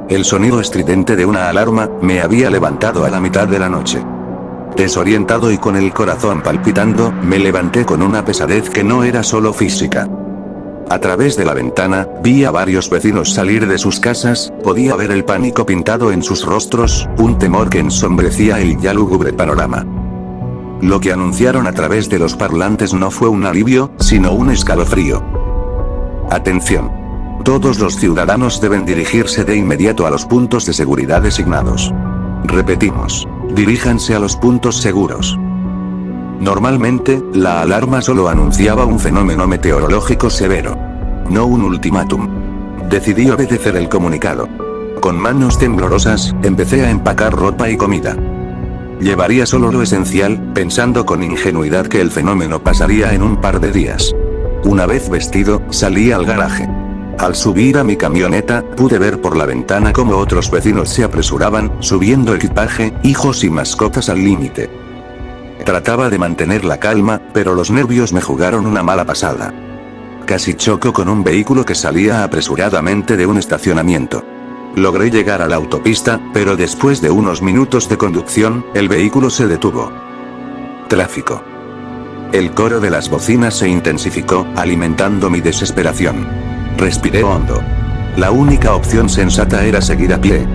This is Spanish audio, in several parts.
El sonido estridente de una alarma me había levantado a la mitad de la noche. Desorientado y con el corazón palpitando, me levanté con una pesadez que no era solo física. A través de la ventana, vi a varios vecinos salir de sus casas, podía ver el pánico pintado en sus rostros, un temor que ensombrecía el ya lúgubre panorama. Lo que anunciaron a través de los parlantes no fue un alivio, sino un escalofrío. Atención. Todos los ciudadanos deben dirigirse de inmediato a los puntos de seguridad designados. Repetimos. Diríjanse a los puntos seguros. Normalmente, la alarma solo anunciaba un fenómeno meteorológico severo. No un ultimátum. Decidí obedecer el comunicado. Con manos temblorosas, empecé a empacar ropa y comida. Llevaría solo lo esencial, pensando con ingenuidad que el fenómeno pasaría en un par de días. Una vez vestido, salí al garaje. Al subir a mi camioneta, pude ver por la ventana cómo otros vecinos se apresuraban, subiendo equipaje, hijos y mascotas al límite. Trataba de mantener la calma, pero los nervios me jugaron una mala pasada. Casi choco con un vehículo que salía apresuradamente de un estacionamiento. Logré llegar a la autopista, pero después de unos minutos de conducción, el vehículo se detuvo. Tráfico. El coro de las bocinas se intensificó, alimentando mi desesperación. Respiré hondo. La única opción sensata era seguir a pie.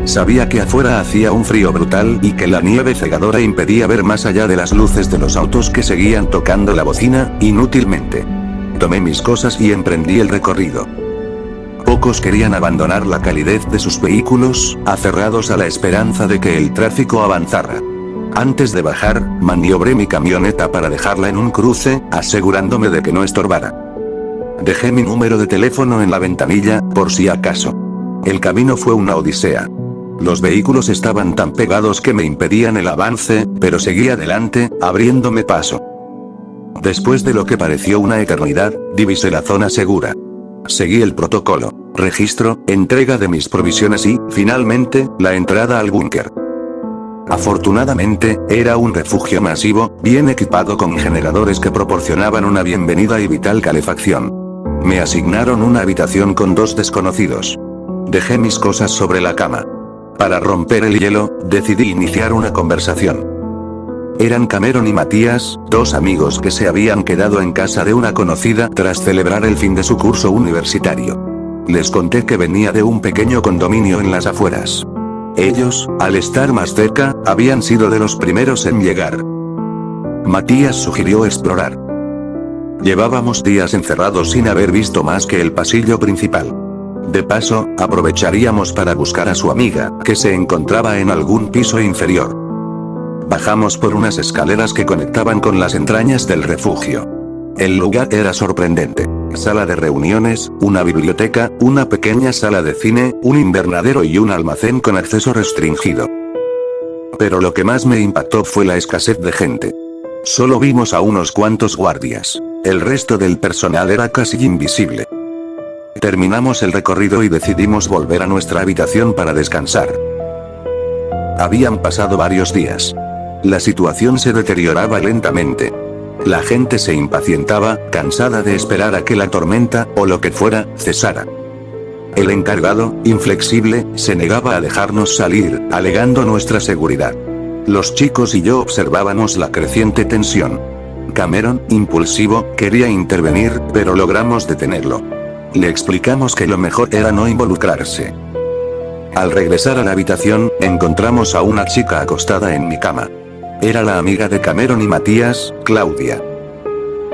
Sabía que afuera hacía un frío brutal y que la nieve cegadora impedía ver más allá de las luces de los autos que seguían tocando la bocina, inútilmente. Tomé mis cosas y emprendí el recorrido. Pocos querían abandonar la calidez de sus vehículos, aferrados a la esperanza de que el tráfico avanzara. Antes de bajar, maniobré mi camioneta para dejarla en un cruce, asegurándome de que no estorbara. Dejé mi número de teléfono en la ventanilla, por si acaso. El camino fue una odisea. Los vehículos estaban tan pegados que me impedían el avance, pero seguí adelante, abriéndome paso. Después de lo que pareció una eternidad, divisé la zona segura. Seguí el protocolo: registro, entrega de mis provisiones y, finalmente, la entrada al búnker. Afortunadamente, era un refugio masivo, bien equipado con generadores que proporcionaban una bienvenida y vital calefacción. Me asignaron una habitación con 2 desconocidos. Dejé mis cosas sobre la cama. Para romper el hielo, decidí iniciar una conversación. Eran Cameron y Matías, 2 amigos que se habían quedado en casa de una conocida tras celebrar el fin de su curso universitario. Les conté que venía de un pequeño condominio en las afueras. Ellos, al estar más cerca, habían sido de los primeros en llegar. Matías sugirió explorar. Llevábamos días encerrados sin haber visto más que el pasillo principal. De paso, aprovecharíamos para buscar a su amiga, que se encontraba en algún piso inferior. Bajamos por unas escaleras que conectaban con las entrañas del refugio. El lugar era sorprendente. Sala de reuniones, una biblioteca, una pequeña sala de cine, un invernadero y un almacén con acceso restringido. Pero lo que más me impactó fue la escasez de gente. Solo vimos a unos cuantos guardias. El resto del personal era casi invisible. Terminamos el recorrido y decidimos volver a nuestra habitación para descansar. Habían pasado varios días. La situación se deterioraba lentamente. La gente se impacientaba, cansada de esperar a que la tormenta, o lo que fuera, cesara. El encargado, inflexible, se negaba a dejarnos salir, alegando nuestra seguridad. Los chicos y yo observábamos la creciente tensión. Cameron, impulsivo, quería intervenir, pero logramos detenerlo. Le explicamos que lo mejor era no involucrarse. Al regresar a la habitación, encontramos a una chica acostada en mi cama. Era la amiga de Cameron y Matías, Claudia.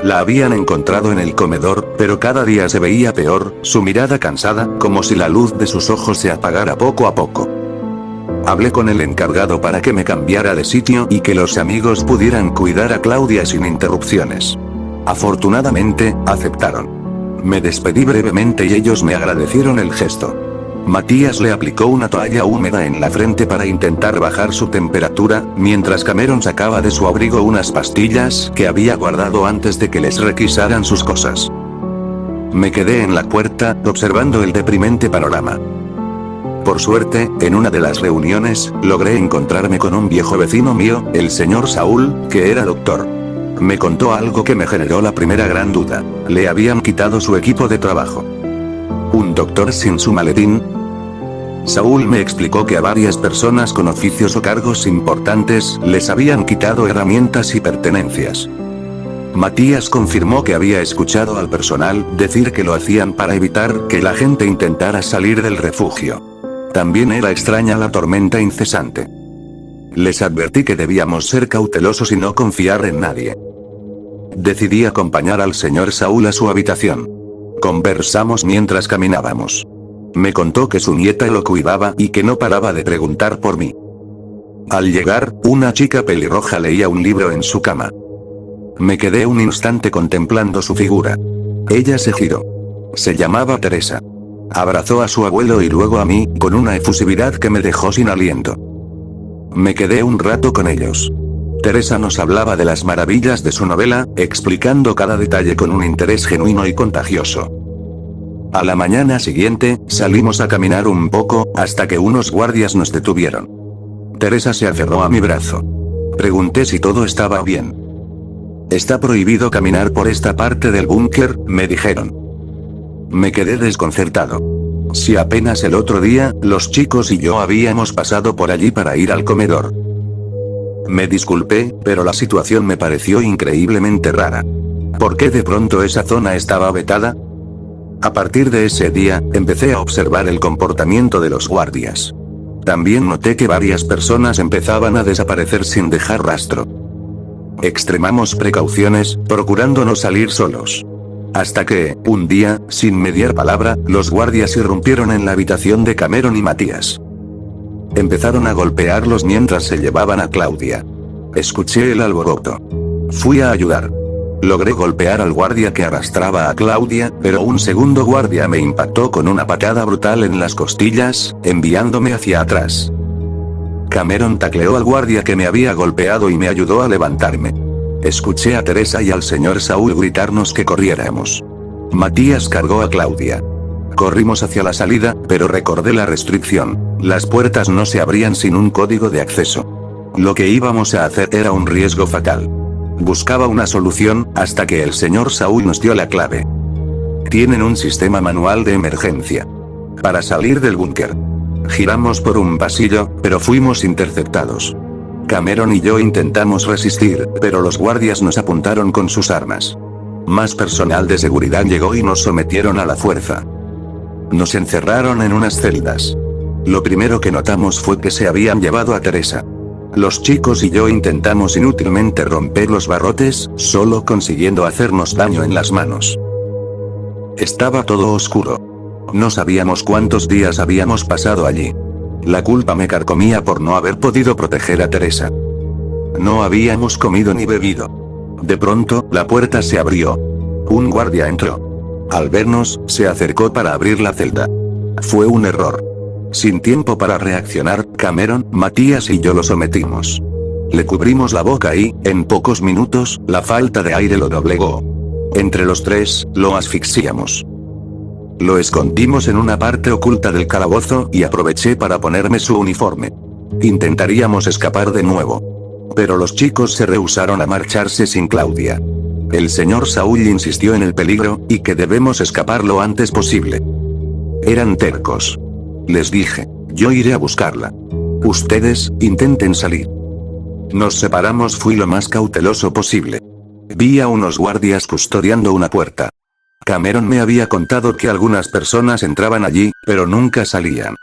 La habían encontrado en el comedor, pero cada día se veía peor, su mirada cansada, como si la luz de sus ojos se apagara poco a poco. Hablé con el encargado para que me cambiara de sitio y que los amigos pudieran cuidar a Claudia sin interrupciones. Afortunadamente, aceptaron. Me despedí brevemente y ellos me agradecieron el gesto. Matías le aplicó una toalla húmeda en la frente para intentar bajar su temperatura, mientras Cameron sacaba de su abrigo unas pastillas que había guardado antes de que les requisaran sus cosas. Me quedé en la puerta, observando el deprimente panorama. Por suerte, en una de las reuniones, logré encontrarme con un viejo vecino mío, el señor Saúl, que era doctor. Me contó algo que me generó la primera gran duda. Le habían quitado su equipo de trabajo. ¿Un doctor sin su maletín? Saúl me explicó que a varias personas con oficios o cargos importantes les habían quitado herramientas y pertenencias. Matías confirmó que había escuchado al personal decir que lo hacían para evitar que la gente intentara salir del refugio. También era extraña la tormenta incesante. Les advertí que debíamos ser cautelosos y no confiar en nadie. Decidí acompañar al señor Saúl a su habitación. Conversamos mientras caminábamos. Me contó que su nieta lo cuidaba y que no paraba de preguntar por mí. Al llegar, una chica pelirroja leía un libro en su cama. Me quedé un instante contemplando su figura. Ella se giró. Se llamaba Teresa. Abrazó a su abuelo y luego a mí, con una efusividad que me dejó sin aliento. Me quedé un rato con ellos. Teresa nos hablaba de las maravillas de su novela, explicando cada detalle con un interés genuino y contagioso. A la mañana siguiente, salimos a caminar un poco, hasta que unos guardias nos detuvieron. Teresa se aferró a mi brazo. Pregunté si todo estaba bien. Está prohibido caminar por esta parte del búnker, me dijeron. Me quedé desconcertado. Si apenas el otro día, los chicos y yo habíamos pasado por allí para ir al comedor. Me disculpé, pero la situación me pareció increíblemente rara. ¿Por qué de pronto esa zona estaba vetada? A partir de ese día, empecé a observar el comportamiento de los guardias. También noté que varias personas empezaban a desaparecer sin dejar rastro. Extremamos precauciones, procurando no salir solos. Hasta que, un día, sin mediar palabra, los guardias irrumpieron en la habitación de Cameron y Matías. Empezaron a golpearlos mientras se llevaban a Claudia. Escuché el alboroto. Fui a ayudar. Logré golpear al guardia que arrastraba a Claudia, pero un segundo guardia me impactó con una patada brutal en las costillas, enviándome hacia atrás. Cameron tacleó al guardia que me había golpeado y me ayudó a levantarme. Escuché a Teresa y al señor Saúl gritarnos que corriéramos. Matías cargó a Claudia. Corrimos hacia la salida, pero recordé la restricción. Las puertas no se abrían sin un código de acceso. Lo que íbamos a hacer era un riesgo fatal. Buscaba una solución, hasta que el señor Saúl nos dio la clave. Tienen un sistema manual de emergencia. Para salir del búnker. Giramos por un pasillo, pero fuimos interceptados. Cameron y yo intentamos resistir, pero los guardias nos apuntaron con sus armas. Más personal de seguridad llegó y nos sometieron a la fuerza. Nos encerraron en unas celdas. Lo primero que notamos fue que se habían llevado a Teresa. Los chicos y yo intentamos inútilmente romper los barrotes, solo consiguiendo hacernos daño en las manos. Estaba todo oscuro. No sabíamos cuántos días habíamos pasado allí. La culpa me carcomía por no haber podido proteger a Teresa. No habíamos comido ni bebido. De pronto, la puerta se abrió. Un guardia entró. Al vernos, se acercó para abrir la celda. Fue un error. Sin tiempo para reaccionar, Cameron, Matías y yo lo sometimos. Le cubrimos la boca y, en pocos minutos, la falta de aire lo doblegó. Entre los tres, lo asfixiamos. Lo escondimos en una parte oculta del calabozo y aproveché para ponerme su uniforme. Intentaríamos escapar de nuevo. Pero los chicos se rehusaron a marcharse sin Claudia. El señor Saúl insistió en el peligro, y que debemos escapar lo antes posible. Eran tercos. Les dije, yo iré a buscarla. Ustedes, intenten salir. Nos separamos, fui lo más cauteloso posible. Vi a unos guardias custodiando una puerta. Cameron me había contado que algunas personas entraban allí, pero nunca salían.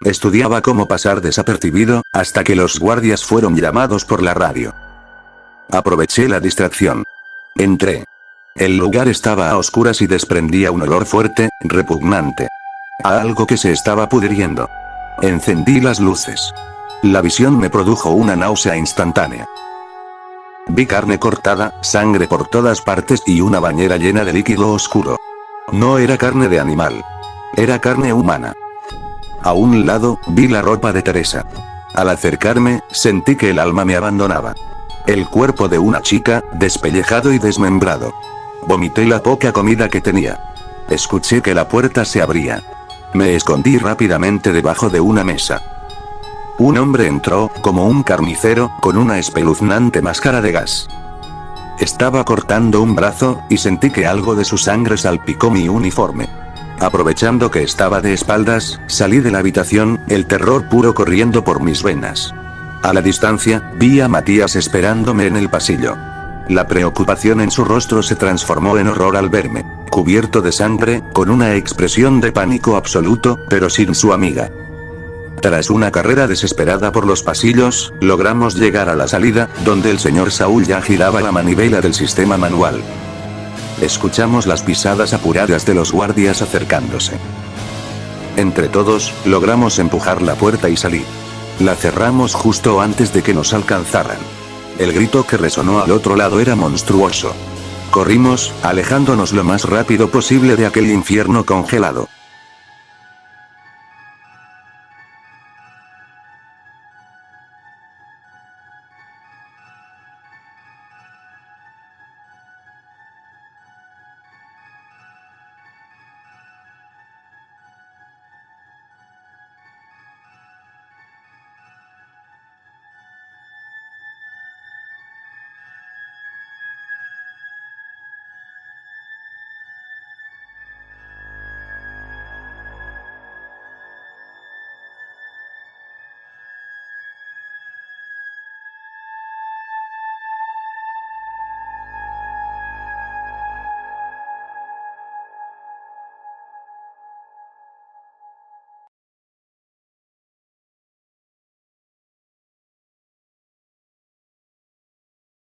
Estudiaba cómo pasar desapercibido, hasta que los guardias fueron llamados por la radio. Aproveché la distracción. Entré. El lugar estaba a oscuras y desprendía un olor fuerte, repugnante. A algo que se estaba pudriendo. Encendí las luces. La visión me produjo una náusea instantánea. Vi carne cortada, sangre por todas partes y una bañera llena de líquido oscuro. No era carne de animal. Era carne humana. A un lado, vi la ropa de Teresa. Al acercarme, sentí que el alma me abandonaba. El cuerpo de una chica, despellejado y desmembrado. Vomité la poca comida que tenía. Escuché que la puerta se abría. Me escondí rápidamente debajo de una mesa. Un hombre entró, como un carnicero, con una espeluznante máscara de gas. Estaba cortando un brazo, y sentí que algo de su sangre salpicó mi uniforme. Aprovechando que estaba de espaldas, salí de la habitación, el terror puro corriendo por mis venas. A la distancia, vi a Matías esperándome en el pasillo. La preocupación en su rostro se transformó en horror al verme, cubierto de sangre, con una expresión de pánico absoluto, pero sin su amiga. Tras una carrera desesperada por los pasillos, logramos llegar a la salida, donde el señor Saúl ya giraba la manivela del sistema manual. Escuchamos las pisadas apuradas de los guardias acercándose. Entre todos, logramos empujar la puerta y salir. La cerramos justo antes de que nos alcanzaran. El grito que resonó al otro lado era monstruoso. Corrimos, alejándonos lo más rápido posible de aquel infierno congelado.